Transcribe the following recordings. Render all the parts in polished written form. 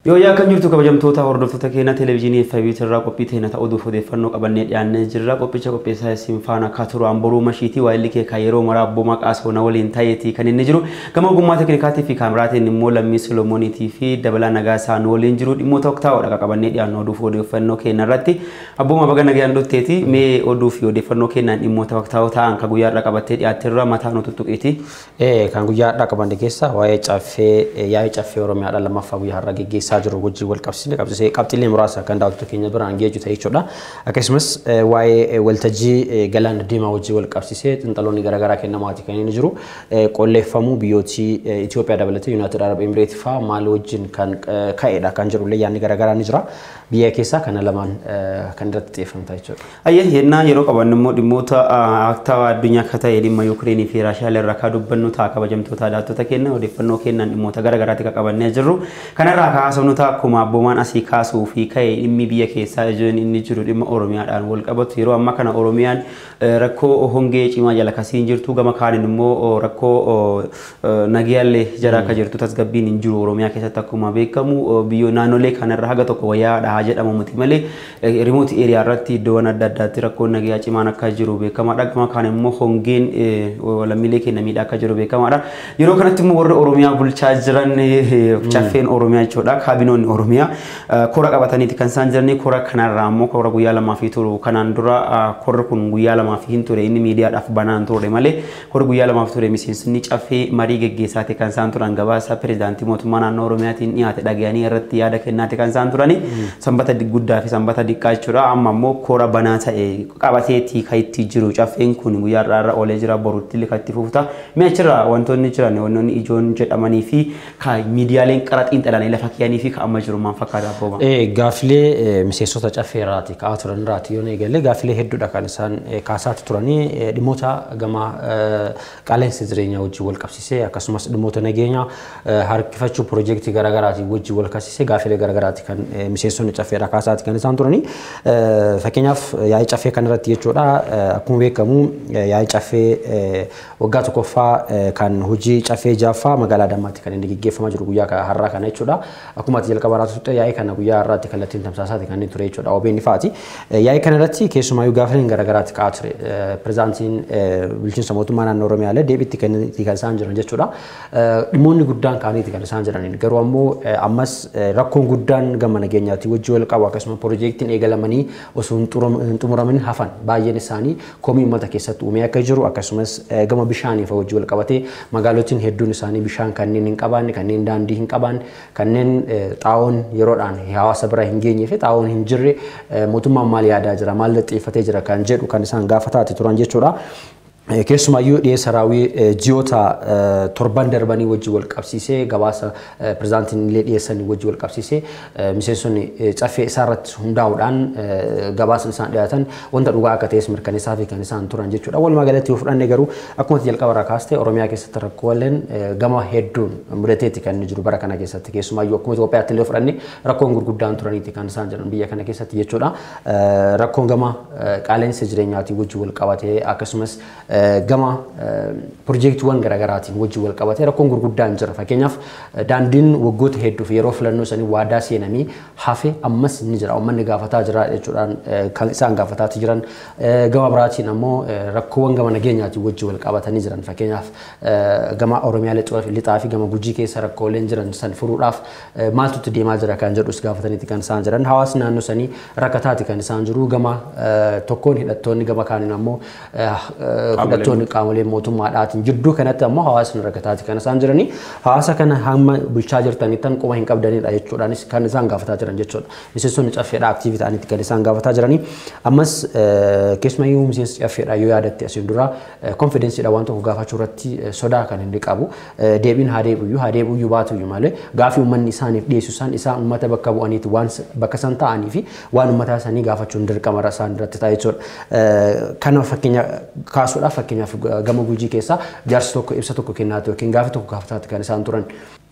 Yoo yaa kan jirtu kabajamtoota hordoftoota keenya televezyiinii FBC irraa qophii teenya ta'uudhuuf odeeffannoo qabannee dhiyaannee jirra. Qophicha qopheessaa isin faana akka turu amboruu mashiitii waa'illi kee kan yeroo maraa abboo maqaa soona waliin ta'eeti kan inni jiru. Gama ogummaa teeknikaatii fi kaameraatiin immoo Lammii Solomooniitii fi Dabalaa Nagaasaan waliin jiru. Dhimmoota waqtaa'oodha qabannee dhiyaannu oduuf odeeffannoo keenya irratti. Abbooma baga nagaan dhufteeti mee oduu fi odeeffannoo keenyaan dhimmoota waqtaa'oo ta'an kan guyyaadhaa qabattee dhiyaatteerra mataa nu tuttuqiiti. Kan guyyaadhaa qabanne keessa waa'ee caffee yaa'ii caffee Oromiyaadhaa lammaffaa guyyaa har'a geggeessaa jiru wajjin wal qabsiisee qabxiilee muraasa kan daawwattoota keenya biraan geejju ta'e jechuudha. Akkasumas waa'ee waltajjii galaana diimaa wajjin wal qabsiisee xinxaloonni garaagaraa kennamaati kan inni jiru. Qolleeffamuu biyyooti Itoophiyaa dabalatee Yuunaayitid Arab Emireetii fa'aa maal wajjin kan ka'edha kan jirullee yaadni garaagaraa ni jira. Biyya keessaa kana lamaan kan irratti xiyyeeffamta jechuudha. Ayyee yennaa yeroo qabannu immoo dhimmoota aktaawaa addunyaa akka ta'e dhimma Yuukireenii fi Raashiyaa irraa kan dubbannu ta'a kabajamtoota daawwattoota keenya odeeffannoo kennaan dhimmoota garaagaraatti qabannee jirru. Kanarraa kaasofnoota akkuma abboomaan asii kaasuu fi ka'e dhimmi biyya keessaa ijoon inni jiru dhimma Oromiyaadhaan wal qabatu yeroo ammaa kana Oromiyaan rakkoo hongee cimaa jala kasiin jirtu gama kaaniin immoo rakkoo nagayaallee jara akka jirtu tasgabbiin hin jiru Oromiyaa keessatti akkuma beekamu biyyo naannolee kanarra haga tokko wayyaadha jedhamu miti malee remote area irratti iddoowwan adda addaatti rakkoon nagayaa cimaan akka jiru beekamaadha. Gama kaan immoo hongeen lammiilee keenya miidhaa akka jiru beekamaadha. Yeroo kanatti immoo warri Oromiyaa bulchaa jiran caffeen Oromiyaa jechuudha. Kaabinoonni Oromiyaa kora qabataniiti kan isaan jiranii kora kanarraa immoo kora guyyaa lamaa fi turu kanaan dura korri kun guyyaa lamaa fi hin ture inni miidiyaadhaaf banaan ture malee kora guyyaa lamaa fi ture miseensonni caffee marii geggeessaati kan isaan turan gabaasa pirezidaantii mootummaa naannoo Oromiyaatiin dhiyaate dhagayanii irratti yaada kennaati kan isaan turani. Sanbata guddaa fi sanbata diqqaa jechuudha. Amma immoo kora banaa ta'e qabateetii kan itti jiru caffeen kun guyyaa irraa oolee jira borutti illee kan itti fufta. Mee achirraa wantoonni jiran wantoonni ijoon jedhamanii fi kan miidiyaaleen qaraxiin xalanii lafa kiyanii fi kan amma jiru maal fakkaata abbooma? Gaafilee miseensota caffeeraati ka'aa turan irraati yoo eegalle gaafilee hedduudha kan isaan kaasaa turanii dhimmoota gama qaala'insa jireenyaa wajjin wal qabsiisee akkasumas dhimmoota nageenyaa harkifachuu piroojeektii garaagaraatiin wajjin wal qabsiisee gaafilee garaagaraati kan miseensonni caffeedha kaasaati kan isaan turanii. Fakkeenyaaf yaa'ii caffee kanarratti jechuudha akkuma beekamu yaa'ii caffee waggaa tokkoffaa kan hojii caffee jaaffaa magaalaa Dammaatti kan inni gaggeeffamaa jiru guyyaa har'aa kana jechuudha. Akkuma ati jalqaba irratti tutte yaa'ii kana guyyaa har'aatti kallattiin tamsaasaati kan inni ture jechuudha. OBN faati. Yaa'ii kanarratti keessumaayyuu gaafileen garaagaraatti ka'aa ture. Pirezidaantiin bulchiinsa mootummaa naannoo Oromiyaallee deebiitti kan isaan jiran jechuudha. Dhimmoonni guddaan kaaniiti kan isaan jiraniin garuu ammoo ammas rakkoon guddaan gama nageenyaatti wajjin wal qabu akkasuma piroojeektiin eegalamanii osoo hin xumuramin hafan baay'een isaanii komii uummata keessatti uumee akka jiru akkasumas gama bishaanii fa wajjin wal qabatee magaalotiin hedduun isaanii bishaan kanneen hin qabaanne kanneen daandii hin qabaanne kanneen xaa'oon yeroodhaan hawaasa bira hin geenye fi xaa'oon hin jirre mootummaan maal yaadaa jira maal xiyyeeffatee jira kan jedhu kan isaan gaafataati turan jechuudha. Keessumaayyuu dhiyeessa raawwii ji'oota torban darbanii wajjin wal qabsiisee gabaasa pirezidaantiin illee dhiyeessanii wajjin wal qabsiisee miseensonni caffee isaarratti hundaa'uudhaan gabaasa isaan dhiyaatan wanta dhugaa akka ta'es mirkaneessaa fi kan isaan turan jechuudha. Walumaa galatti yoo fudhanne garuu akkuma jalqaba irraa kaastee Oromiyaa keessatti rakkooleen gama hedduun mudateetti kan inni jiru bara kana keessatti keessumaayyuu akkuma Itoophiyaatti illee fudhanne rakkoon gurguddaan turaniiti kan isaan jiran biyya kana keessatti jechuudha. Rakkoon gama qaala'insa jireenyaatiin wajjin wal qabatee akkasumas gama piroojeektiiwwan garaagaraatiin wajjin wal qabatee rakkoon gurguddaan jira. Fakkeenyaaf daandiin waggoota hedduuf yeroo filannoo sanii waadaa seenamee hafe ammas ni jira. Uummanni gaafataa jira jechuudhaan kan isaan gaafataati jiran. Gama biraatiin ammoo rakkoowwan gama nageenyaatiin wajjin wal qabatanii jiran. Fakkeenyaaf gama Oromiyaa lixaa fi gama Gujii keessa rakkooleen jiran san furuudhaaf maaltu deemaa jira kan jedhus gaafataniiti kan isaan jiran. Hawaasni naannoo sanii rakkataati kan isaan jiru. Gama tokkoon hidhattoonni gama kaaniin ammoo hidhattoonni qaamolee mootummaadhaatiin jidduu kanatti ammoo hawaasni rakkataati kan isaan jiranii. Hawaasa kana hamma bulchaa jirtaniittan qoma hin qabdanidha jechuudhaanis kan isaan gaafataa jiran jechuudha. Miseensonni caffeedha aktiivii ta'anitti kan isaan gaafataa jiranii. Ammas keessumayyuu miseensi caffeedha yoo yaadatte asiin dura konfidensiidha waan tokko gaafachuu irratti sodaa kan inni qabu. Deebiin haa deebiyyuu baatuyyuu malee gaafii uummanni isaaniif dhiyeessu isaan uummata bakka bu'aniiti waan bakka san ta'anii fi waan uummataa isaanii gaafachuun dirqama isaan irratti ta'a jechuudha. Kana fakkeenya kaasuudhaaf fakkeenyaaf gama Gujii keessaa jaarsi tokko ibsa tokko kennaatu yookiin gaafii tokko gaafataati kan isaan turan.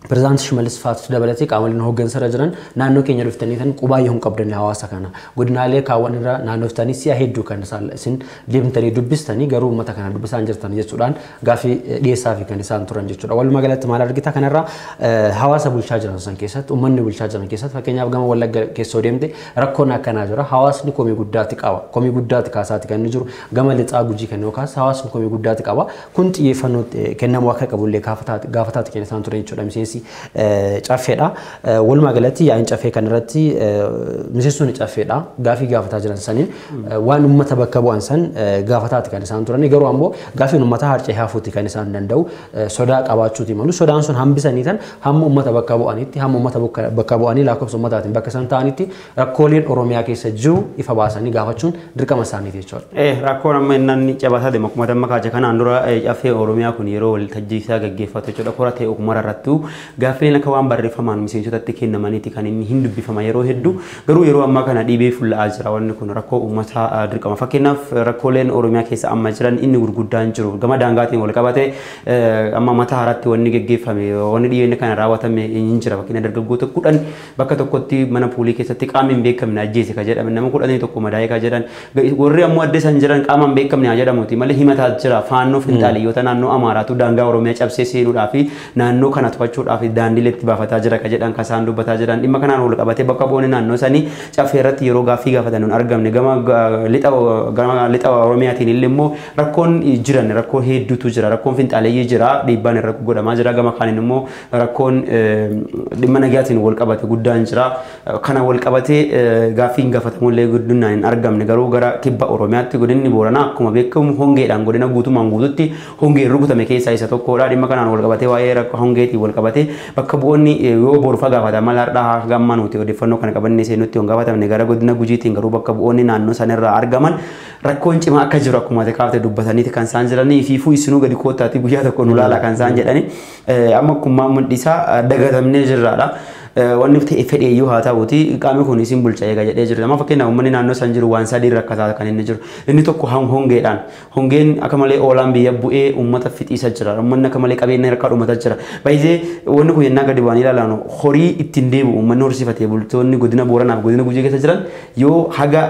Pireezidaantii Shimallis Faatu dabalatee qaamoleen hooggansa irra jiran naannoo keenya dhuftanii tan qubaayyoo hin qabdanne hawaasa kana godinaalee kaawwan irra naannoo dhuftanii si'a hedduu kan isin deemtanii dubbistanii garuu uummata kana dubbisaan jirtan jechuudhaan gaaffii dhiyeessaa fi kan isaan turan jechuudha. Walumaa galatti maal argita kanarraa hawaasa bulchaa jiran san keessatti uummanni bulchaa jiran keessatti fakkeenyaaf gama Wallagga keessoo deemte rakkoon akkanaa jira hawaasni komii guddaatti qaba komii guddaatti kaasaatti kan inni jiru gama lixaa Gujii kan yoo kaasa hawaasni komii guddaatti qaba kun xiyyeeffannoo kennamuu akka qabullee gaafataatti kan isaan turan jechuudha. Caffeedha. Walumaa galatti yaa'in caffee kanarratti miseensonni caffeedha. Gaaffii gaafataa jiran saniin waan uummata bakka bu'an san gaafataatti kan isaan turan garuu ammoo gaaffiin uummata harcee haafuutti kan isaan danda'u sodaa qabaachuuti malu sodaan sun hambisanii tan hamma uummata bakka bu'anitti hamma uummata bakka bu'anii lakkoofsa uummataatiin bakka isaan ta'anitti rakkooleen Oromiyaa keessa jiru ifa baasanii gaafachuun dirqama isaaniiti jechuudha. Rakkoon amma inni cabasaa demokraataa makaacha kanaan dura caffee Oromiyaa kun yeroo waltajjii isaa gaggeeffatu jechuudha. Koratee uumara irrattu gaaffiin akka waan barreeffamaan miseensotatti kennamaniiti kan inni hin dubbifama yeroo hedduu garuu yeroo ammaa kana dhiibee fulla'aa jira wanni kun rakkoo uummataa dirqama fakkeenyaaf rakkooleen Oromiyaa keessa amma jiran inni gurguddaan jiru gama daangaatiin wal qabate amma mataa haratti wanni gaggeeffame wanni dhiyeenya kana raawwatame hin jira fakkeenya dargaggoota 10 bakka tokkotti mana puulii keessatti qaamni hin beekamne ajjeese ka jedhame nama 11 madaa'ee ka jedhan warri ammoo adda isaan jiran qaama hin beekamne haa jedhamuti malee himataa jira faannoo finxaaliyyoota naannoo Amaaraatu daangaa Oromiyaa cabsee seenuudhaaf naannoo kana to'achuudhaaf daandileetti baafataa jira ka jedhan kasaan dubbataa jiran dhimma kanaan wal qabatee bakka bu'oonni naannoo sanii caffee irratti yeroo gaaffii gaafatan hin argamne gama lixa Oromiyaatiin illee immoo rakkoon jiran rakkoo hedduutu jira rakkoon finxaaleeyyii jira dhiibbaan irra godhamaa jira gama kaaniin immoo rakkoon dhimma nagaatiin wal qabate guddaan jira kana wal qabatee gaaffiin gaafatamullee guddinaan hin argamne garuu gara kibba Oromiyaatti godinni Booranaa akkuma beekamu hongeedhaan godina guutumaan guututti hongeen rukutame keessaa isa tokkodha dhimma kanaan wal qabatee waa'ee rakkoo hongeetiin wal qabatee bakka bu'oonni yoo borufa gaafatan malaadhaa gamma nuti odeeffannoo kana qabannee seenutti on gaafatamne gara godina Gujiitiin garuu bakka bu'oonni naannoo sanarraa argaman rakkoon cimaa akka jiru akkuma kaafte dubbataniiti kan isaan jiranii fi isinuu gadi koottaatti guyyaa tokko nu laala kan isaan jedhani amma kummaa mul'isaa dagatamnee jirraadha. Wanni fedhe iyyuu haa ta'uuti qaamni kun isin bulcha eega jedhee jiru. Amma fakkeenyaaf uummanni naannoo san jiru waan sadii rakkataa kan inni jiru. Inni tokko hongeedhaan. Hongeen akka malee oolaan biyya bu'ee uummata fixiisa jira. Uummanni akka malee qabeenya harkaa dhumataa jira. Baay'ee wanni kun yennaa gadi bu'anii ilaalan horii ittiin deebi'u uummanni horsiifatee bultoonni godina Booranaaf godina Gujii keessa jiran yoo haga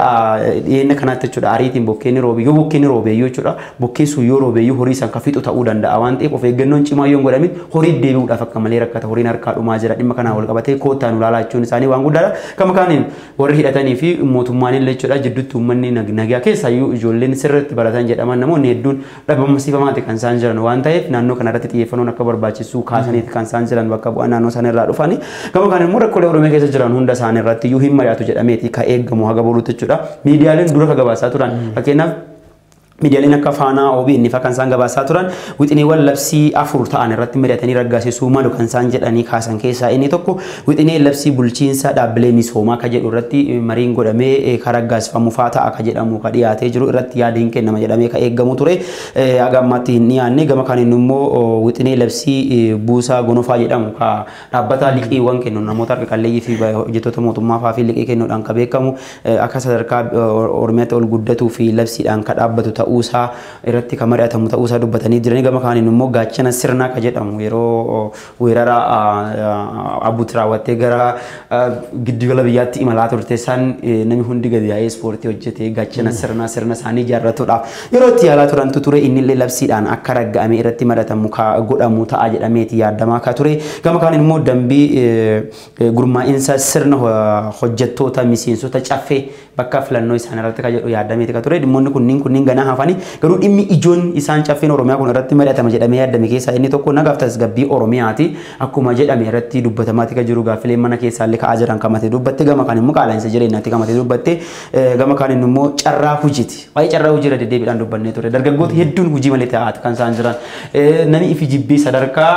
dhiyeenya kanaatti jechuudha ariitiin bokkeenni roobee yoo bokkeenni roobeeyyuu jechuudha bokkeessu yoo roobeeyyuu horii san kan fixu ta'uu danda'a waan ta'eef of eeggannoon cimaa yoo hin godhamin horii deebi'uudhaaf akka malee rakkata horiin harkaa dhumaa jira dhimma kanaan wal qabatee kootaan ulaalaa jechuun isaanii waan guddaadha. Kama kaaniin warri hidhatanii fi mootummaan illee jechuudha jidduutti uummanni nagaa keessaayyuu ijoolleen sirriitti baratan jedhaman namoonni hedduun dhabamsiifamaati kan isaan jiran waan ta'eef naannoo kanarratti xiyyeeffannoon akka barbaachisu kaasaniiti kan isaan jiran bakka bu'aa naannoo sanarraa dhufani. Kama kaaniin immoo rakkoolee Oromiyaa keessa jiran hunda isaaniirratti iyyuu hin mari'atu jedhameeti ka eeggamu haga boluutti jechuudha. Miidiyaaleen dura ka gabaasaa turan fakkeenyaaf miidiyaaleen akka Faanaa OBN fa kan isaan gabaasaa turan wixinewwan labsii 4 ta'an irratti mari'atanii raggaasisuu malu kan isaan jedhanii kaasan keessaa inni tokko wixinee labsii bulchiinsa dhaabbilee misoomaa ka jedhu irratti mariin godhamee ka raggaasifamu faa ta'a ka jedhamu ka dhiyaatee jiru irratti yaada hin kennama jedhamee ka eeggamu ture haga ammaatti hin dhiyaanne gama kaaniin immoo wixinee labsii buusaa gonofaa jedhamu ka dhaabbata liqiiwwan kennu namoota harka qalleeyyii fi hojjettoota mootummaa faa fi liqii kennuudhaan ka beekamu akka sadarkaa Oromiyaatti ol guddatuu fi labsiidhaan ka dhaabbatu ta'u usaa irratti kan mari'atamu ta'uusaa dubbatanii jiranii gama kaaniin immoo gaachana sirnaa ka jedhamu yeroo weerara abuutti raawwattee gara giddugala biyyaatti imalaa turte san namni hundi gadi yaa'ee ispoortii hojjetee gaachana sirna isaanii ijaarratuudhaaf yeroo itti yaalaa turantu ture innillee labsiidhaan akka ragga'ame irratti mari'atamu ka godhamu ta'a jedhameeti yaadamaa ka ture gama kaaniin immoo dambii gurmaa'insa sirna hojjettoota miseensota caffee bakka filannoo isaan irratti ka jedhu yaadameeti ka ture dhimmoonni kunniin ganaa hafanii garuu dhimmi ijoon isaan caffeen Oromiyaa kun irratti mari'atama jedhamee yaadame keessaa inni tokko nagaaf tasgabbii Oromiyaati akkuma jedhame irratti dubbatamaati ka jiru gaaffilee mana keessaallee ka'aa jiran kamate dubbatte gama kaan immoo qaala'insa jireenyaatti kamate dubbatte gama kaan immoo carraa hojiiti waa'ee carraa hojii irra deddeebiidhaan dubbannee ture dargaggoota hedduun hojii malee ta'aati kan isaan jiran namni ifi jibbii sadarkaa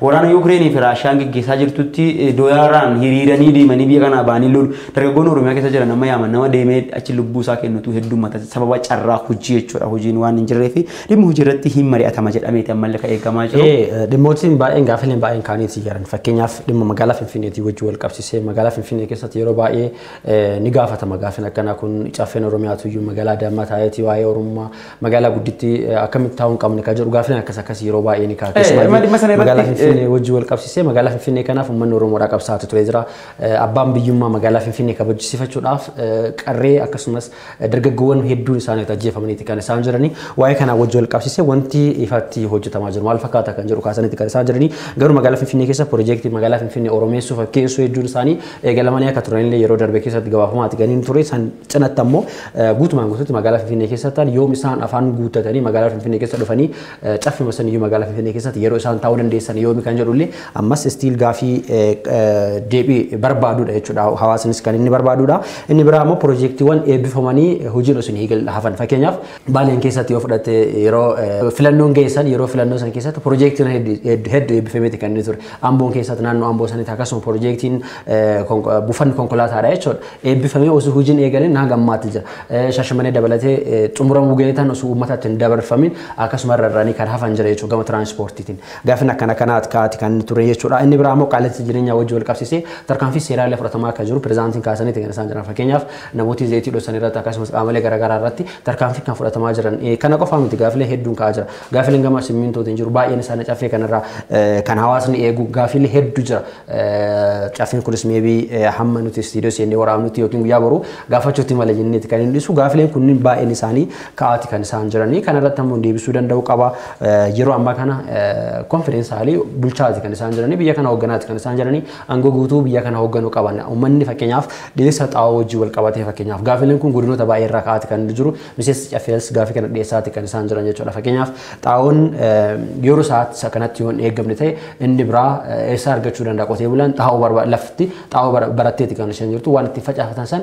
waraana Yuukireenii fi Raashiyaan gaggeessaa jirtutti doolaraan hiriiranii deemanii biyya kanaa baanii lolu dargaggoonni Oromiyaa keessa jiran amma yaaman nama deemee achi lubbuu isaa kennutu heddummata sababa carraa hojii hojii jechuudha. Hojiin waan hin jirree fi dhimma hojii irratti hin mari'atama jedhameeti ammallee kan eegamaa jiru. Dhimmootiin baay'een gaafileen baay'een kaaniitii jiran fakkeenyaaf dhimma magaalaa Finfinneetii wajjin wal qabsiisee magaalaa Finfinnee keessatti yeroo baay'ee ni gaafatama gaafin akkanaa kun caffeen Oromiyaatu iyyuu magaalaa Adaamaa taa'eetii waa'ee Oromummaa magaalaa gudditti akkamitti taa'uu hin qabne kan jedhu gaafileen akkas yeroo baay'ee ni kaa'e. Magaalaa Finfinnee wajjin wal qabsiisee magaalaa Finfinnee kanaaf uummanni Oromoodhaa qabsaa'aa ture jira. Abbaan biyyummaa magaalaa Finfinnee kabajsiifachuudhaaf qarree akkasumas dargaggoowwan hedduun isaaniitu ajjeefamaniiti kan isaan jiranii waa'ee kanaa wajjin wal qabsiisee wanti ifatti hojjetamaa jiru maal fakkaata kan jedhu kaasaniiti kan isaan jiranii garuu magaalaa Finfinnee keessa piroojeektii magaalaa Finfinnee Oromeessuu fakkeessuu hedduun isaanii eegalamanii akka turanillee yeroo darbe keessatti gabaafamaati ganiin ture san cinatti ammoo guutumaan guutuutti magaalaa Finfinnee keessatti yoom isaan afaan guuttatanii magaalaa Finfinnee keessa dhufanii caffima san iyyuu magaalaa Finfinnee keessatti yeroo isaan taa'uu dandeessan yoomi kan jedhullee ammas istiil gaafii deebii barbaaduudha jechuudha hawaasnis kan inni barbaaduudha inni biraa ammoo piroojeektiiwwan eebbifamanii hojiin osoo hin hafan fakkeenyaaf Baaleen keessatti yoo fudhatte yeroo filannoon geessan yeroo filannoo san keessatti piroojeektiin hedduu eebbifameeti kan inni ture Amboon keessatti naannoo Amboo sanitti akkasuma piroojeektiin buufanni konkolaataadha jechuudha eebbifamee osoo hojiin eegaleen naa gammaatti jira Shashamannee dabalatee xumuramuu geetan osoo uummatatti hin dabarfamin akkasuma rarranii kan hafan jira jechuudha gama tiraanspoortiitiin gaafin akkana kanaati kaati kan ture jechuudha inni biraa ammoo qaala'insa jireenyaa wajjin wal qabsiisee tarkaanfii seeraalee fudhatamaa akka jiru pirezidaantiin kaasaniiti kan isaan jiran fakkeenyaaf namooti zayitii dhoosan irratti akkasumas qaamolee garaagaraa irratti tarkaanfii kan fudhatamaa jiran kana qofaa miti gaafilee hedduun ka'aa jira gaafileen gama simmintootiin jiru baay'een isaanii caffee kanarraa kan hawaasni eegu gaafilee hedduu jira caffeen kunis meebii hamma nuti istiidiyoo seennee waraabnutti yookiin guyyaa boruu gaafachuutti malee jenneeti kan inni dhisu gaafileen kunniin baay'een isaanii ka'aati kan isaan jiranii kanarratti ammoo deebisuu danda'u qaba yeroo ammaa kana konfidensaalii bulchaati kan isaan jiranii biyya kana hoogganaati kan isaan jiranii aangoo guutuu biyya kana hoogganuu qaban uummanni fakkeenyaaf dhiyeessa xaa'oo wajjin wal qabatee fakkeenyaaf gaafileen kun godinoota baay'ee irraa ka'aati kan jiru miseensa caffees gaafii kana dhiyeessaati kan isaan jiran jechuudha fakkeenyaaf xaa'oon yeroo sa'aatii kanatti yoo hin eeggamne ta'e inni biraa eessaa argachuu danda'a qotee bulaan xaa'oo lafti xaa'oo baratteeti kan isaan jirtu waan itti facaafatan san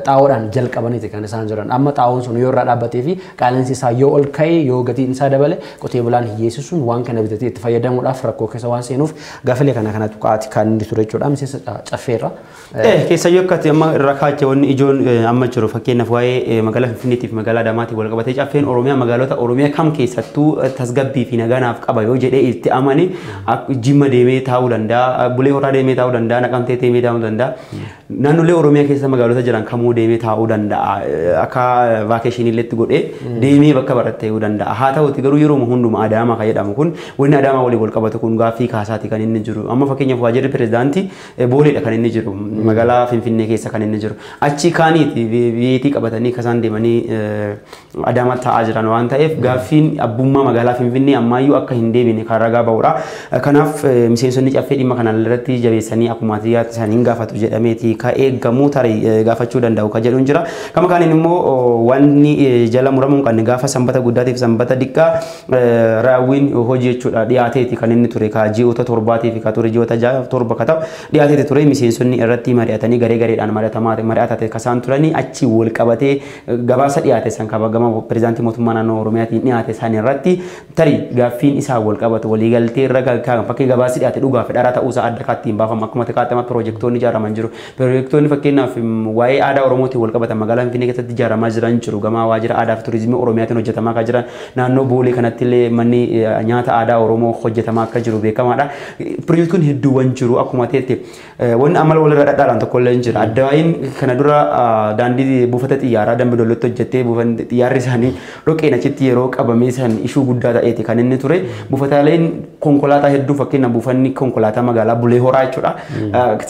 xaa'oodhaan jalqabaniiti kan isaan jiran amma xaa'oon sun yoo irraa dhaabbatee fi qaala'insi isaa yoo ol ka'e yoo gatiin isaa dabale qotee bulaan hiyyeessisuun waan kana bitatee itti fayyadamuudhaaf rakkoo keessa waan seenuuf gaafilee kana tuqaati kan inni ture jechuudha miseensa caffeerra. Keessayyoo akkati amma irra kaachee wanni ijoon amma jiru fakkeenyaaf waa'ee magaalaa Finfinneetiif magaalaa Adaamaatiif wal qabatee caffeen Oromiyaa magaalota Oromiyaa kam keessattuu tasgabbii fi nagaanaaf qaba yoo jedhee itti amane Jimma deemee taa'uu danda'a Bulee Horaa deemee taa'uu danda'a Naqamtee deemee taa'uu danda'a naannolee Oromiyaa keessa magaalota jiran kamuu deemee taa'uu danda'a akka vaakeeshiniilleetti godhee deemee bakka baratte ta'uu danda'a haa ta'uti garuu yeroo hunduma Adaamaa kan jedhamu kun wanni Adaamaa waliin wal qabatu kun gaaffii kaasaati kan inni jiru amma fakkeenyaaf waajjirri pirezidaantii Booleedha kan inni jiru magaalaa Finfinnee keessa kan inni jiru achi kaaniiti biyyeetii qabatanii kasaan deemanii Adaamaa taa'aa jiran waan ta'eef gaaffiin abbummaa magaalaa Finfinnee ammaayyuu akka hin deebine kan ragaa ba'uudha kanaaf miseensonni caffee dhimma kana irratti jabeessanii akkuma atiyaatti isaaniin gaafatu jedhameeti ka eeggamuu tarii gaafachuu danda'u ka jedhuun jira kama kaaniin immoo wanni jala muramuun kan gaafa sanbata guddaatiif sanbata diqqaa raawwiin hojii jechuudha dhiyaateeti kan inni ture ka ji'oota torbaatiif ka ture ji'oota torba ka ta'u dhiyaateeti ture miseensonni irratti mari'atanii garee gareedhaan mari'atate kasaan turanii achi wal qabatee gabaasa dhiyaate san kabagama pirezidaantii mootummaa naannoo Oromiyaatiin dhiyaate san irratti tarii gaaffiin isaa wal qabatu waliigaltee irra kan fakkii gabaasi dhiyaate dhugaa fi dharaa ta'uusaa adda kaattiin baafama akkuma xiqqaatama piroojeektoonni ijaaraman jiru piroojeektoonni fakkeenyaaf waa'ee aadaa Oromootiin wal qabatan magaalaa Finfinnee keessatti ijaaramaa jiran jiru gama waajjira aadaa fi turizimii Oromiyaatiin hojjetamaa kan jiran naannoo Boolee kanatti illee manni nyaata aadaa Oromoo hojjetamaa akka jiru beekamaadha piroojeektoonni hedduuwwan jiru akkuma ta'etti wanni amala walirra dhadhaalaan tokko illee jira addawaayin kana dura daandii buufata xiyyaaraa Dambidollootti hojjettee buufanni xiyyaarri isaanii dhoqqeen achitti yeroo qabamee san ishuu guddaa ta'eeti kan inni ture buufataaleen konkolaataa hedduu fakkeenyaaf buufanni konkolaataa magaalaa Bulee Horaa jechuudha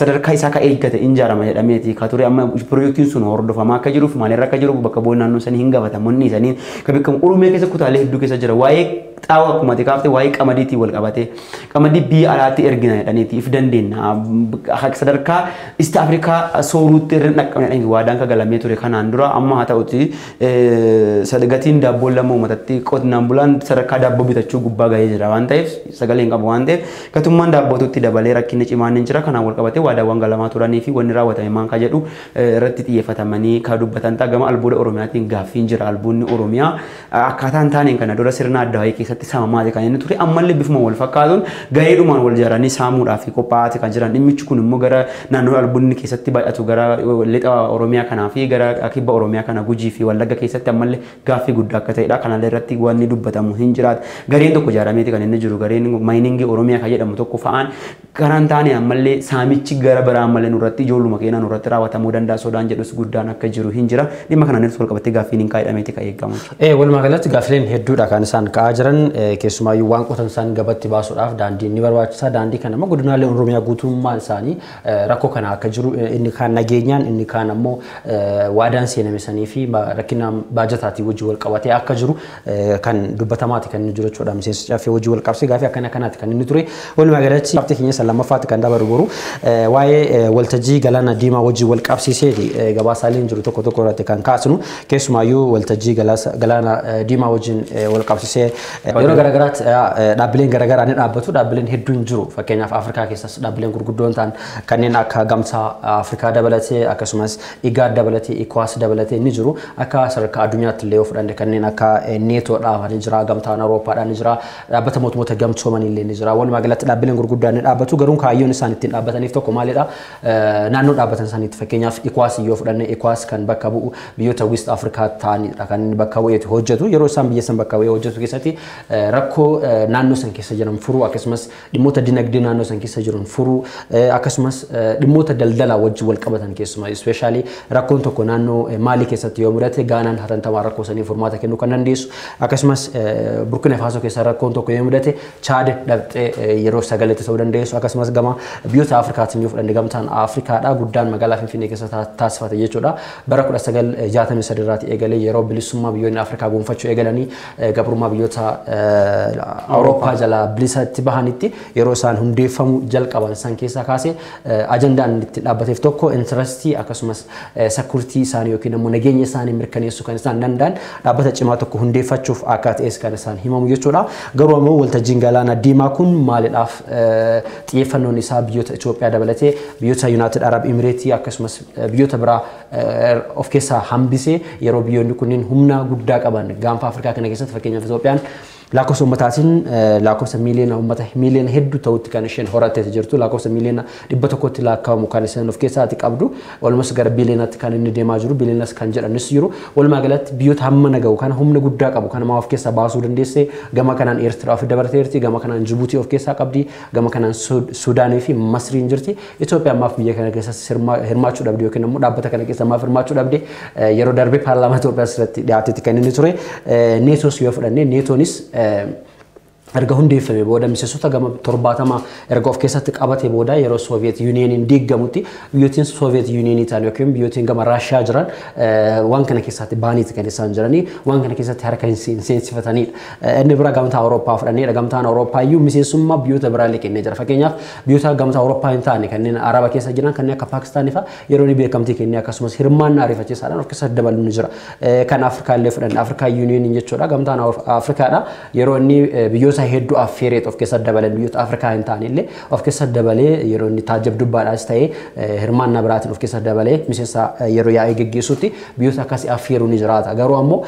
sadarkaa isaa ka eeggate ijaarama jedhameeti ka ture amma piroojeektiin sun hordofamaa akka jiruuf maalirra akka jiru bakka bu'oon naannoo sanii hin gabatamoonni isaanii ka beekamu Oromiyaa keessa kutaalee hedduu keessa jira waa'ee xaawwa akkuma xiqqaafte waa'ee qamadiitii wal qabate qamadii biyya alaatti ergina jedhaniiti if dandeenya sadarkaa East Afrikaa sooruutti irra dhaqqabne waadaan ka galamee ture kanaan dura amma haa ta'uti sadagatiin daabboo lama uummatatti qonnaan bulaan sadarkaa daabboo bitachuu gubbaa gahee jira waan ta'eef sagalee hin qabu waan ta'eef gatummaan daabbootutti dabalee rakkinni cimaan hin jira kanaan wal qabatee waadaawwan galamaa turanii fi wanni raawwatame maan ka jedhu irratti xiyyeeffatamanii ka dubbatan gama albuuda Oromiyaatiin gaaffiin jira albuudni Oromiyaa akkaataan taaneen kana dura sirna adda wayii keessatti saamamaati kan inni ture ammallee bifuma wal fakkaatuun gareedhumaan wal jaaranii saamuudhaaf qophaa'aati kan jiran dhimmichi kun immoo gara naannoo albunni keessatti baay'atu gara lixa Oromiyaa kanaa fi gara kibba Oromiyaa kana Gujii fi Wallagga keessatti ammallee gaaffii guddaa akka ta'edha kanallee irratti wanni dubbatamu hin jiraatu gareen tokko jaarameeti kan inni jiru gareen maayiningii Oromiyaa kan jedhamu tokko fa'aan karaan taane ammallee saamichi gara biraa ammallee nurratti ijoolluma keenyaa nurratti raawwatamuu danda'a sodaan jedhus guddaan akka jiru hin jira dhimma kana irratti walqabatee gaaffiin hin kaa'edhameeti kan eegamu. Walumaa galatti gaaffileen hedduudha kan isaan ka'aa jiran keessumaayyuu waan qotan isaan gabatti baasuudhaaf daandiin ni barbaachisa daandii kana immoo godinaalee Oromiyaa guutummaan isaanii rakkoo kana akka jiru inni kaan nageenyaan inni kaan ammoo waadaan seenamesanii fi rakkina baajataatii wajjin wal qabatee akka jiru kan dubbatamaati kan inni jiru jechuudha miseensa caaffee wajjin wal qabsee gaaffii akkanaati kan inni ture walumaa galatti qabxii keenya lamaffaatti kan dabaru boru waa'ee waltajjii galaana diimaa wajjin wal qabsiiseeti gabaasaaleen jiru tokko tokko irratti kan kaasnu keessumaayyuu waltajjii galaana diimaa wajjin wal qabsiisee yeroo garagaraatti dhaabbileen garagaraa ni dhaabbatu dhaabbileen hedduun jiru fakkeenyaaf Afrikaa keessas dhaabbileen gurguddoon ta'an kanneen akka gamtaa Afrikaa dabalatee akkasumas IGAD dabalatee ECOWAS dabalatee ni jiru akka sadarkaa addunyaatti illee fudhanne kanneen akka neetoo dhaabanii jira gamtaan Awurooppaadhaan ni jira dhaabbata mootummoota gamtooman illee ni jira walumaa galatti dhaabbileen gurguddaan ni dhaabbatu garuu kaayyoon isaan ittiin dhaabbataniif tokko maalidha naannoo dhaabbatan isaaniitti fakkeenyaaf ECOWAS yoo fudhanne ECOWAS kan bakka bu'u biyyoota West Afrikaa ta'anidha kan inni bakka bu'eetu hojjetu yeroo isaan biyya san bakka bu'ee hojjetu keessatti rakkoo naannoo san keessa jiran furuu akkasumas dhimmoota dinagdee naannoo san keessa jiran furuu akkasumas dhimmoota daldalaa wajjin wal qabatan keessumaa especially rakkoon tokko naannoo Maalii keessatti yoo mudate Gaanaan hatantamaa rakkoo sanii furmaata kennuu kan dandeessu akkasumas Burkina Faso keessa rakkoon tokko yoo mudate Chaad dhabxee yeroo sagaletti ta'uu dandeessu akkasumas gama biyyoota Afrikaatiin yoo fudhanne gamtaan Afrikaadha guddaan magaalaa Finfinnee keessa taasifate jechuudha bara 1963 irratti eegalee yeroo bilisummaa biyyoonni Afrikaa gonfachuu eegalanii gabrummaa biyyoota Awurooppaa jala bilisatti bahanitti yeroo isaan hundeeffamuu jalqaban san keessaa kaasee ajandaan itti dhaabbateef tokko intirestii akkasumas security isaanii yookiin immoo nageenya isaanii mirkaneessuu kan isaan danda'an dhaabbata cimaa tokko hundeeffachuuf akka ta'es kan isaan himamu jechuudha garuu ammoo waltajjiin galaana diimaa kun maaliidhaaf xiyyeeffannoon isaa biyyoota Itoophiyaa dabalatee biyyoota United Arab Emirates akkasumas biyyoota biraa of keessaa hambisee yeroo biyyoonni kunniin humna guddaa qaban gaanfa Afrikaa kana keessatti fakkeenyaaf Itoophiyaan lakkoofsa ummataatiin lakkoofsa miiliyoona ummata miiliyoona hedduu ta'utti kan isheen horattee jirtu lakkoofsa miiliyoona 100tti lakkaa'amu kan isheen of keessaatti qabdu walumas gara biiliyoonatti kan inni deemaa jiru biiliyoonas kan jedhanis jiru walumaa galatti biyyoota hamma naga'u kan humna guddaa qabu kan of keessaa baasuu dandeesse gama kanaan Eertiraa fi dabarteerti gama kanaan Jibuutii of keessaa qabdi gama kanaan Suudaanii fi Masriin jirti Itoophiyaa ammaaf biyya kana keessatti hirmaachuu dhabde yookiin immoo dhaabbata kana keessa ammaaf hirmaachuu dhabde yeroo darbee paarlaamaa Itoophiyaa irratti dhiyaatetti kan inni ture neetoos yoo fudhanne neetoonis erga hundeeffame booda miseensota gama 70 erga of keessatti qabate booda yeroo Soviet Unioniin diigamutti biyyoottiin Soviet Unionii ta'an yookiin biyyoottiin gama Raashiyaa jiran waan kana keessatti baaniiti kan isaan jiranii waan kana keessatti harka hin seensifatanidha inni bira gamtaa Awurooppaa fudhanneedha gamtaan Awurooppaa iyyuu miseensummaa biyyoota biraa kennee jira fakkeenyaaf biyyoota gamtaa Awurooppaa hin taane kanneen Araba keessa jiran kanneen akka Paakistaanii fa'a yeroo ni beekamtii kennee akkasumas hirmaannaa ariifachiisaadhaan of keessatti dabalu ni jira kan Afrikaa illee fudhanne Afrikaa Unioniin jechuudha gamtaan Afrikaadha yeroo inni biyyoota hedduu affeereet of keessatti dabalan biyyoota Afrikaa hin taane illee of keessatti dabalee yeroo inni taajabdubbaadhaas ta'ee hirmaannaa biraatiin of keessatti dabalee miseensa yeroo yaa'ee geggeessutti biyyoota akkasii affeeruu ni jiraata garuu ammoo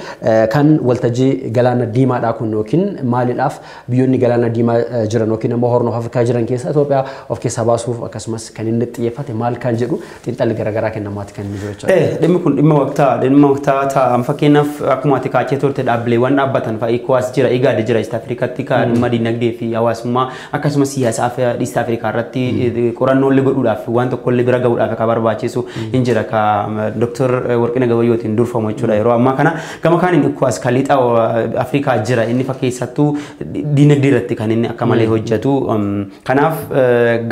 kan waltajjii galaana diimaadhaa kun yookiin maaliidhaaf biyyoonni galaana diimaa jiran yookiin immoo Horn of Afrikaa jiran keessa Itoophiyaa of keessaa baasuuf akkasumas kan inni xiyyeeffate maal kan jedhu xiinxalli garaagaraa kennamaati kan inni jiru jechuudha. Dhimmi kun dhimma waqtaa ta'an fakkeenyaaf akkuma ati kaachee turte dhaabbileewwan dhaabbatan fa'a ECOWAS jira IGAD jira East Africaatti dhimma dinagdee fi hawaasummaa akkasumas siyaasa East Africa irratti qorannoolee godhuudhaaf waan tokkollee bira gahuudhaaf akka barbaachisu hin jira ka Dr. Warqina Gabayyootiin durfamu jechuudha yeroo ammaa kana gama kaaniin ECOWAS kalixa Afrikaa jira inni fakkeessattuu dinagdee irratti kan inni akka malee hojjetu kanaaf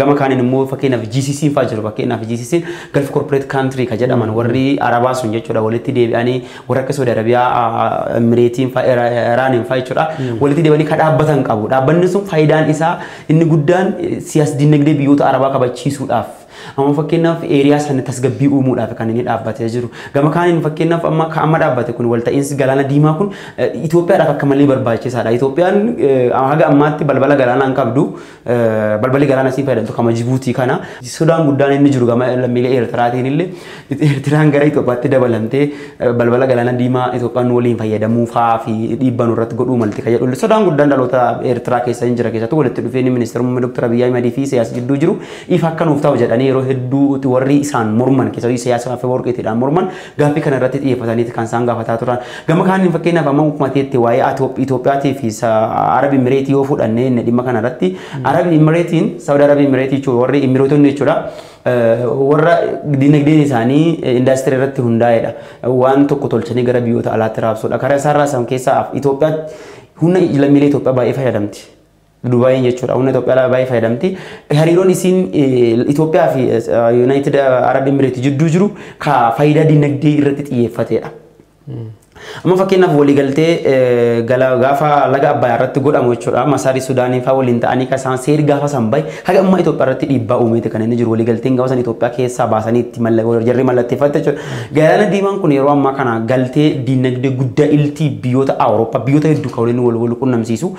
gama kaaniin immoo fakkeenyaaf GCC fa'aa jiru fakkeenyaaf GCC Gulf Corporate Country ka jedhaman warri Arabaa sun jechuudha walitti deebi'anii warra akka Saudi Arabiyaa Emireetiin fa'aa Iraaniin fa'aa jechuudha walitti deebi'anii ka dhaabbatan qabu dhaabbanni sun faayidaan isaa inni guddaan siyaasa dinagdee biyyoota Arabaa kabachiisuudhaaf Amma fakkeenyaaf eeriyaa sana tasgabbii uumuudhaaf kan inni dhaabbatee jiru. Gama kaaniin fakkeenyaaf amma dhaabbate kun walta'iinsi galaana diimaa kun Itoophiyaadhaaf akka malee barbaachisaadha. Itoophiyaan haga ammaatti balbala galaanaa hin qabdu. Balballi galaanaa siin fayyadamtu kama Jibuutii kana. Sodaan guddaan inni jiru gama lammiilee Eertiraatiin illee Eertiraan gara Itoophiyaatti dabalamtee balbala galaana diimaa Itoophiyaan waliin fayyadamuu fa'aa fi dhiibbaa nurratti godhuu malti kan jedhu. Sodaan guddaan dhaloota Eertiraa keessa hin jira keessattuu walitti dhufeenyi ministeera muummee Dr. Abiyyi Ahmedii fi siyaasa jidduu jiru ifa akka nuuf ta'u jedhanii yeroo hedduu warri isaan morman keessattuu siyaasa fi warqeetiidhaan morman gaaffii kana irratti xiyyeeffatanii kan isaan gaafataa turan. Gama kaaniin fakkeenyaaf amma hukumateetti waa'ee Itoophiyaatii fi Arab Imireetii yoo fudhannee inni dhimma kana irratti Arab Imireetiin Saudi Arab Imireetii jechuudha warri Imireetonni jechuudha. Warra dinagdeen isaanii indaastirii irratti hundaa'edha. Waan tokko tolchanii gara biyyoota alaatti raabsuudha. Karaa isaarraa san keessaa Itoophiyaatti humna lammiilee Itoophiyaa baay'ee fayyadamti. Dubaayeen jechuudha. Humna Itoophiyaa baay'ee fayyadamti. Hariiroon isiin Itoophiyaa fi United Arab Emirates jidduu jiru ka faayidaa dinagdee irratti xiyyeeffatedha. Amma fakkeenyaaf waliigaltee gaafa laga Abbayyaa irratti godhamu jechuudha. Masaarii Sudaanii fa'aa waliin ta'anii kan isaan seeri gaafa san bahe haga amma Itoophiyaa irratti dhiibbaa uumeeti kan inni jiru. Waliigalteen gaafa san Itoophiyaa keessaa baasanii itti jarri mallatteeffatte jechuudha. Galaana diimaan kun yeroo ammaa kana galtee dinagdee guddaa iltii biyyoota Awurooppaa biyyoota hedduu kan waliin wal quunnamsiisu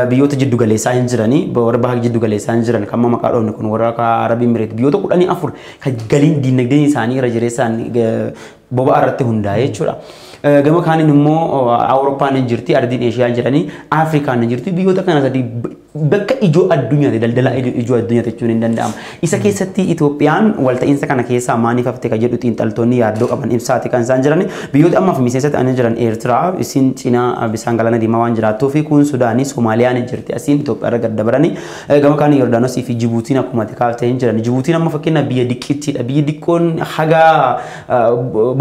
biyyoota jiddu galeessaa hin jiranii warra baha jiddu galeessaa hin jiran kan maqaa dhoofne kun warra Arab Emirates biyyoota 14 kan galiin dinagdeen isaanii irra jireessaan boba'aa irratti hundaa'e jechuudha. Gama kaaniin immoo Awurooppaan hin jirti, Ardiin Eeshiyaa jiranii, Afrikaan hin jirti. Biyyoota kana sadii bakka ijoo addunyaati daldala ijoo addunyaati jechuun hin danda'ama. Isa keessatti Itoophiyaan walta'iinsa kana keessaa maaliif hafte kan jedhu xiinxaltoonni yaaddoo qaban ibsaati kan isaan jiran. Biyyoota ammaaf miseensa ta'anii jiran Eertiraa isin cinaa bishaan galaana diimaa waan jiraattuu fi kun Sudaanii Soomaaliyaan hin jirti. Asiin Itoophiyaa irra gad dabaranii gama kaaniin Yordaanosii fi Jibuutiin akkuma kaaftee hin jiran. Jibuutiin amma fakkeenyaaf biyya diqqittiidha. Biyyi diqqoon haga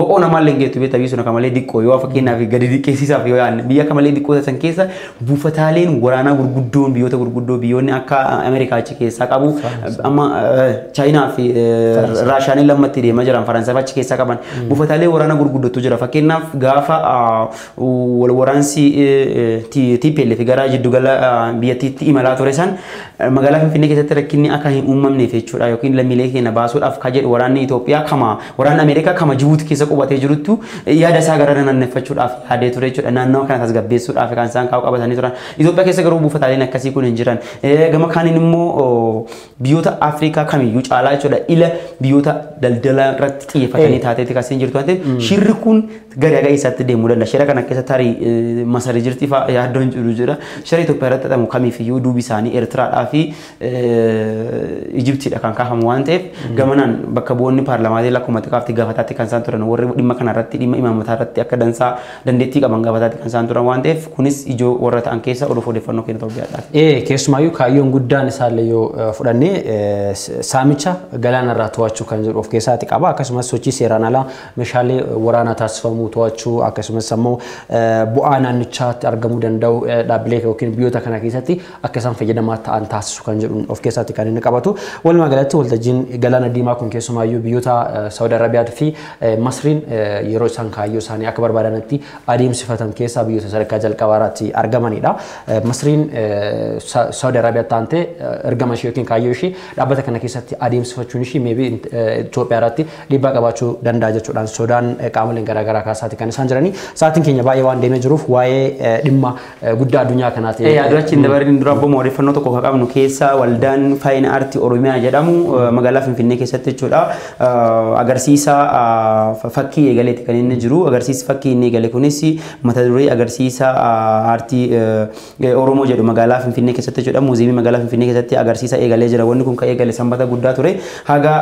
boqoo namaallee hin geettu beektaa biyyi sun akka malee diqqoo yoo fakkeenyaaf gadi diqqeessisaaf yoo yaadne biyya akka malee diqqoo san keessa buufataaleen waraanaa gurguddoon biyyoota gurguddoo biyyoonni akka Ameerikaa achi keessaa qabu amma Chaayinaa fi Raashiyaan lammatti deemaa jiran Faransaay achi keessaa qaban buufataalee waraanaa gurguddootu jira. Fakkeenyaaf gaafa wal waraansi TPLF gara jiddugala biyyattiitti imalaa ture san magaalaa Finfinnee keessatti rakkinni akka hin uumamneef jechuudha yookiin lammiilee keenya baasuudhaaf ka jedhu waraanni Itoophiyaa kama waraanni Ameerikaa kama Jibuutii keessa qubatee jirutti yaada isaa gara naanneeffachuudhaaf yaadee ture jechuudha. Naannoo kana tasgabbeessuudhaaf kan isaan kaa'u qabatanii turan. Itoophiyaa keessa garuu buufataaleen akkasii kun hin jiran. Gama kaaniin immoo biyyoota Afrikaa kamiyyuu caalaa jechuudha ila biyyoota daldala irratti xiyyeeffatanii taateetti kan jirtu waan ta'eef shirri kun gara haga isaatti deemuu danda'a. Shira kana keessa tarii masarii jirti fa'aa yaaddoon jiru jira. Shira Itoophiyaa irratti xaxamu kamiifiyyuu duubi isaanii Eertiraadhaa fi Ijiptiidha kan kaafamu waan ta'eef gamanaan bakka bu'oonni paarlamaatii lakkoofatti kaaftii gaafataatti kan isaan turan warri dhimma kana irratti dhimma imaamataa irratti akka dansaa dandeettii qaban gaafataatti kan isaan turan waan ta'eef kunis ijoo warra ta'an keessa odeeffannoo kennu ta'uu biyyaadhaaf. Keessumaayyuu kaayyoon guddaan isaallee yoo fudhannee saamicha galaana irraa to'achuu kan jedhu of keessaatti qaba. Akkasumas sochii seeraan alaa meeshaalee waraanaa taasifamuu to'achuu akkasumas immoo bu'aa naannichaatti argamuu danda'u dhaabbilee yookiin biyyoota kana keessatti akka isaan fayyadamaa ta'an taasisu kan jedhu of keessaatti kan inni qabatu. Walumaa galatti waltajjiin galaana diimaa kun keessumaayyuu biyyoota Saudi Arabiyaa fi Masriin yeroo isaan kaayyoo isaanii akka barbaadanitti adeemsifatan keessaa biyyoota sadarkaa jalqabaarratti argamanidha. Masriin Saudi Arabiyaa taante ergama ishee yookiin kaayyoo ishee dhaabbata kana keessatti adeemsifachuun ishee meebii Itoophiyaa irratti dhiibbaa qabaachuu danda'a jechuudhaan sodaan qaamoleen garaagaraa kaasaati kan isaan jiranii. Sa'aatiin keenya baay'ee waan deemee jiruuf waa'ee dhimma guddaa addunyaa kanaati. Yaadachiin dabareen dura abbooma odeeffannoo tokko qabnu keessa waldaan Faayina Aartii Oromiyaa jedhamu magaalaa Finfinnee keessatti jechuudha. Agarsiisa fakkii eegaleeti kan inni jiru. Agarsiisi fakkii inni eegale kunis mata duree agarsiisa aartii Oromoo jedhu magaalaa Finfinnee keessatti jechuudha. Muuziyeemii magaalaa Finfinnee keessatti agarsiisa eegalee jira. Wanni kun kan eegale sanbata guddaa ture. Haga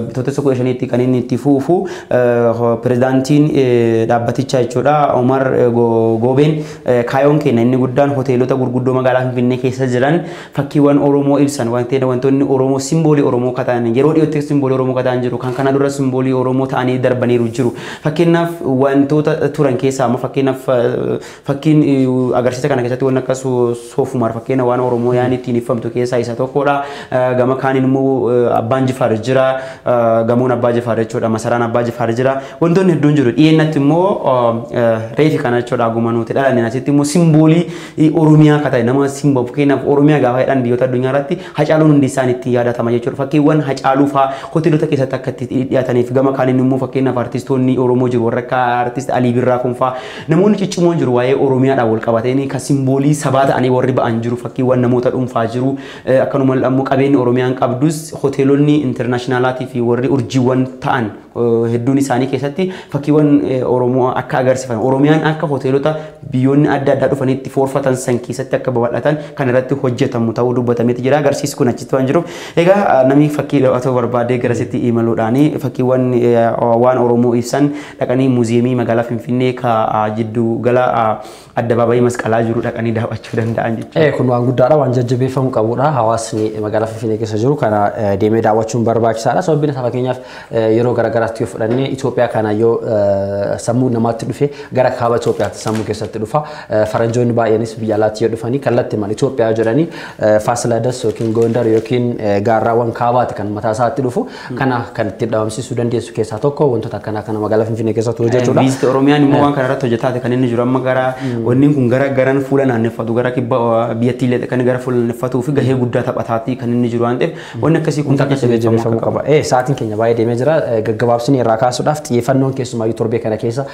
bitoota 15 kan inni itti fufu pirezidaantiin dhaabbatichaa jechuudha. Omar Goobeen kaayoon keenya inni guddaan hoteelota gurguddoo magaalaa Finfinnee keessa jiran fakkiiwwan Oromoo ibsan wantoonni Oromoo simboolii Oromoo kataan yeroo dhiyootti simboolii Oromoo kataan jiru kan kana dura simboolii Oromoo ta'anii darbaniiru jiru. Fakkeenyaaf wantoota turan keessaa amma fakkeenyaaf fakkiin agarsiisa kana keessatti waan akka soofumar fakkeenyaaf fakkeenya waan Oromoo yaani ittiin ifamtu keessaa isa tokkodha. Gama kaaniin immoo Abbaan Jifaar jira. Gamoon Abbaa Jifaar jechuudha. Masaraan Abbaa Jifaar jira. Wantoonni hedduun jiru. Dhiyeennatti immoo reefi kana jechuudha gumanuuti dhalanne asitti immoo simboolii Oromiyaa akka ta'e nama simbool fakkeenyaaf Oromiyaa gaafa jedhan biyyoota addunyaa irratti Hacaaluun hundi isaan itti yaadatama jechuudha. Fakkeewwan Hacaaluu fa'aa hoteelota keessatti akka itti dhiyaataniif gama kaaniin immoo fakkeenyaaf artistoonni Oromoo jiru warra akka artist Alii Birraa kun fa'aa namoonni ciccimoon jiru waa'ee Oromiyaadhaan wal qabatanii kan simboolii sabaa ta'anii warri ba'an jiru fakkeewwan namoota dhuunfaa jiru akkanuma immoo qabeenyi Oromiyaan qabdus hoteelonni intarnaashinaalatii fi warri urjiiwwan ta'an hedduun isaanii keessatti fakkiiwwan Oromoo akka agarsiifan Oromiyaan akka hoteelota biyyoonni adda addaa dhufanitti foorfatan san keessatti akka babal'atan kan irratti hojjetamu ta'uu dubbatameeti jira agarsiisni kun achitti waan jiruuf egaa namni fakkii otoo barbaadee garasitti imaluudhaan fakkiiwwan waan Oromoo ibsan dhaqanii muuziyeemii magaalaa Finfinnee ka jiddu gala addabaabayii masqalaa jiru dhaqanii daawwachuu danda'an jechuudha. Kun waan guddaadha waan jajjabeeffamuu qabudha hawaasni magaalaa Finfinnee keessa jiru kana deemee daawwachuun barbaachisaadha sababiin isaa fakkeenyaaf yeroo garaagaraatti yoo fudhannee Itoophiyaa kana yoo sammuu namaatti dhufe gara kaaba Itoophiyaatti sammuu keessatti dhufa faranjoonni baay'eenis biyya alaatti yoo dhufanii kallattii mal Itoophiyaa jedhanii Faasiladas yookiin Gondar yookiin gaarraawwan kaabaatti kan mataa isaatti dhufu kana kan ittiin dhabamsiisuu dandeessu keessaa tokko wantoota akkanaa kana magaalaa Finfinnee keessatti hojjechuudha. Viizit Oromiyaan immoo waan kana irratti hojjetaa kan inni jiru amma gara wanni kun gara garan fuula naanneffatu gara kibba biyyattii illee kan gara fuula naanneffatuu fi gahee guddaa taphataati kan inni jiru waan ta'eef wanni akkasii kun jajjabeeffamuu qaba. Sa'aatiin keenya baay'ee deemee jira gaggabaabsinii irraa kaasuudhaaf xiyyeeffannoon keessumayyuu torbee kana keessa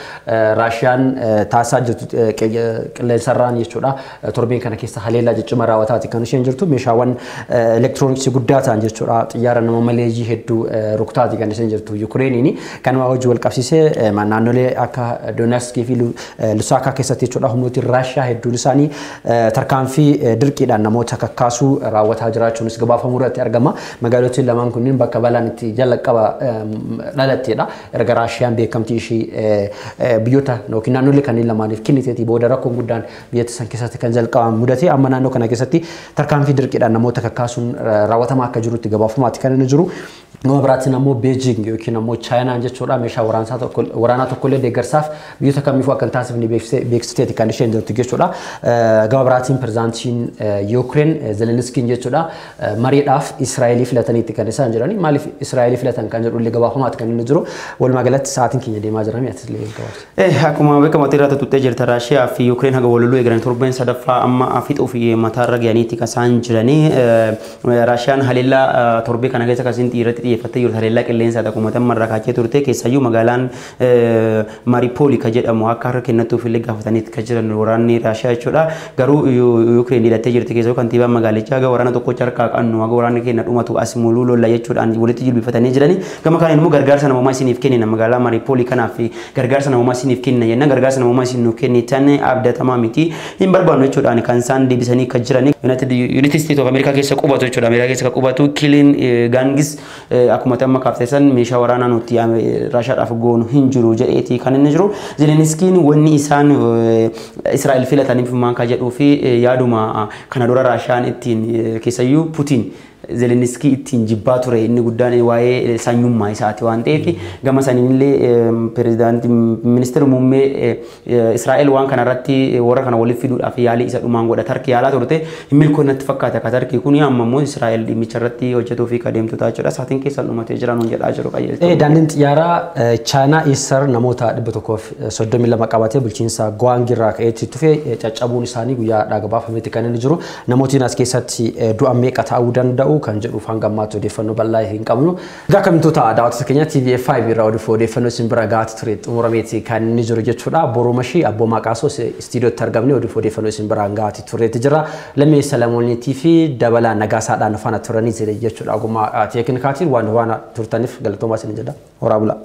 Raashiyaan taasisaa jirtu qilleensarraan jechuudha. Torbeen kana keessa haleellaa ciccima raawwataati kan isheen jirtu meeshaawwan elektirooniksii guddaa ta'an jechuudha. Xiyyaara nama maleeyyii hedduu rukutaati kan isheen jirtu Yukireeniin kanuma hojii wal qabsiisee naannolee akka Donetskii fi Lusaakaa keessatti jechuudha humnooti Raashiyaa hedduun isaanii tarkaanfii dirqiidhaan namoota kakkaasuu raawwataa jiraachuunis gabaafamuu irratti argama. Magaalotni lamaan kunniin bakka balaan itti jalqaba dhalatteedha. Erga Raashiyaan beekamtii ishii biyyoota yookiin naannolee kanneen lamaaniif kenniteetii booda rakkoon guddaan biyyattii san keessatti kan jalqaban mudate amma naannoo kana keessatti tarkaanfii dirqiidhaan namoota kakkaasuun raawwatamaa akka jirutti gabaafamaatti kan inni jiru. Nama biraatiin ammoo Beijing yookiin ammoo Chaayinaan jechuudha meeshaa waraanaa tokkollee deeggarsaaf biyyoota kamiifuu akka hin taasifne beeksiteeti kan isheen jirtu jechuudha. Gama biraatiin pirezidaantiin Yuukireen Zelenskiin jechuudha mariidhaaf Israa'elii filataniitti kan isaan jirani maaliif Israa'elii filatan kan jedhu illee gabaafamaatti kan inni jiru walumaa galatti sa'aatiin keenya deemaa jirami atillee gabaabsa. Akkuma beekamu irratti tuttee jirta Raashiyaa fi Yuukireen haga waloluu eegalan torbeen sadaffaa amma fixuu fi mataarra ga'aniitti kan isaan jiranii Raashiyaan haleellaa torbee kana keessa kasiin xiyyeeffatti xiyyeeffattee jirtu haleellaa qilleensaa akkuma marraa kaachee turte keessayyuu magaalaan Mariupol ka jedhamu akka harka kennatuuf illee gaafataniitti kan jiran waraanni Raashiyaa jechuudha. Garuu Yuukireen hidhattee jirti keessoo kantiibaan magaalichaa haga waraana tokkocha harkaa qabnu haga waraanni keenya dhumatu as muluu lolla jechuudhaan walitti jilbifatanii jiranii. Gama kanaan immoo gargaarsa namummaa isiniif kennina magaalaa Mariupol kanaaf gargaarsa namummaa isiniif kenna jenna gargaarsa namummaa isin nuuf kennitan abdatamaa miti hin barbaannu jechuudhaan kan isaan deebisanii kan jiran United States of America keessa qubatu jechuudha. Ameerikaa keessa qubatu Kilin Gangis akkuma amma kaaftesan meeshaa waraanaa nuti Raashiyaadhaaf goonu hin jiru jedheeti kan inni jiru. Zelenskiin wanni isaan Israa'el filataniif maanka jedhuu fi yaaduma kana dura Raashiyaan ittiin keessayyuu Putin Zelenskii ittiin jibbaa ture inni guddaan waa'ee sanyummaa isaati waan ta'eef gama saniinillee pirezidaantii ministeera muummee Israa'el waan kana irratti warra kana waliif fiduudhaaf yaalii isa dhumaan godha Tarkii yaalaa turte hin milkoonnatti fakkaata akka Tarkii kun amma immoo Israa'el dhimmicha irratti hojjetuu fi kadeemtotaa jechuudha saatiin keessan dhumatee jiran jedhaa jiru qajeelcha. Daandiin xiyyaaraa Chaayinaa Eestar namoota 132 qabatee bulchiinsa Gwaangirraa ka'eetti tufe caccabuun isaanii guyyaa gabaafametti kan inni jiru namootni as keessatti du'a meeqa ta'uu danda'u kan jedhu fangammaatu odeeffannoo bal'aa hin qabnu. Egaa kamittoota daawwattoota keenya TV5 irraa odeeffannoo isin bira gahaa ture xumurameeti kan inni jiru jechuudha. Boromashii Abboomaa Qaasoo istiidiyootti argamne odeeffannoo isin bira gahaa tureeti jira. Lammii Salamooniitii fi dabalaa Nagaasaadhaan faana turanii jechuudha. Ogummaa teeknikaatiin waan turtaniif galatoomaa isin jedha. Horaa bulaa.